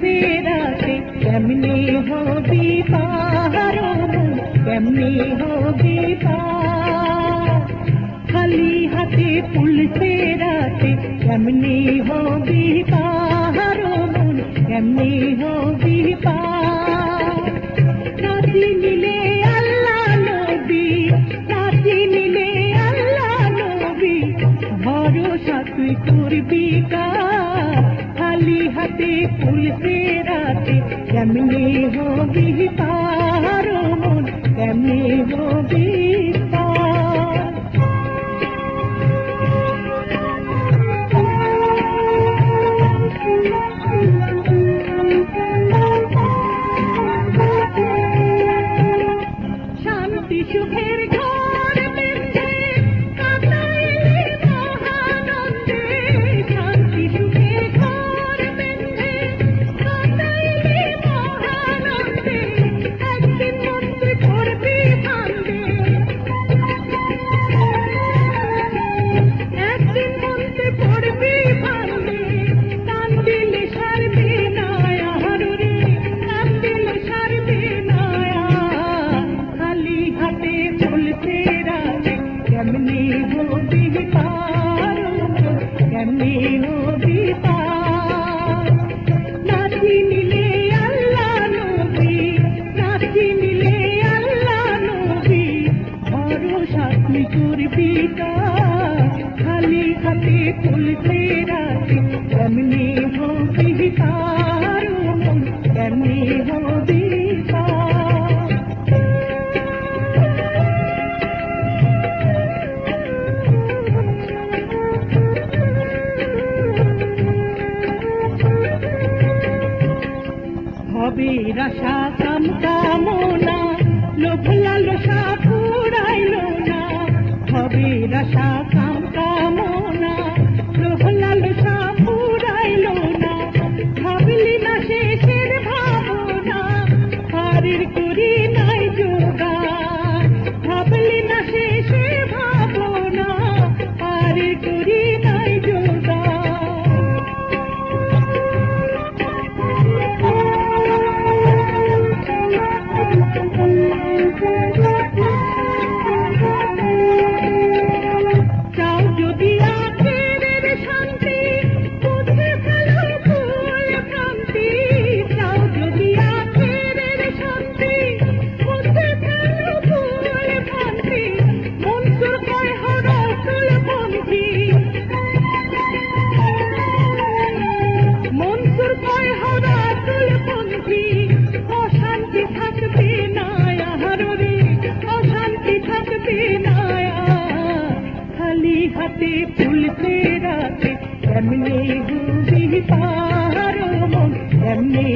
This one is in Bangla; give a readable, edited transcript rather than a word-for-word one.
ফুলছে রাতে কেমনে হবে পার কেমনে হবে পার খালি হাতে ফুলছে রাতে কেমনে হবে পার কেমনে হবে পার রাতি মিলে আল্লাহ নবী রাতি মিলে আল্লাহ নবী ভরসা তুই করবি কার খালি হাতে ফুলছে রাতে কেমনে হবি পার কেমনে হবি পার শান্তি সুখের ঘর বেঁধে কাটাইলে মহানন্দে শান্তি সুখের ঘর বেঁধে কাটাইলে মহানন্দে একদিন মন্ত্রে পড়বি ভাঙবে একদিন মন্ত্রে পড়বি ভাঙবে টান দিলে সারবে না আহারে টান দিলে সারবে না খালি হাতে ফুলছে রাতে কেমনে হবি পার কেমনে হবি পার নাচি মিলে আল্লাহ নবী নাচি মিলে আল্লাহ নবী ভরসা তুই করবি কার খালি হাতে ফুলছে রাতে কেমনে হবি পার কেমনে হবি পার হবে আশা কাম কামনা লোভ লালসা ফুরাইল না হবে আশা কাম কামনা লোভ লালসা ফুরাইল না ভাবলি না শেষের ভাবনা পারের করি নাই জোগাড় ভাবলি না শেষের ভাবনা পারের করি নাই জোগাড় চাও যদি আখেরের শান্তি বুঝে ফেলো ভুল ভ্রান্তি চাও যদি আখেরের শান্তি বুঝে ফেলো ভুল ভ্রান্তি মনসুর কয় হরসুল পন্থী মনসুর কয় হরসুল পন্থী অশান্তি থাকবে না আহারে অশান্তি থাকবে না খালি হাতে ফুলছে রাতে কেমনে হবি পার কেমনে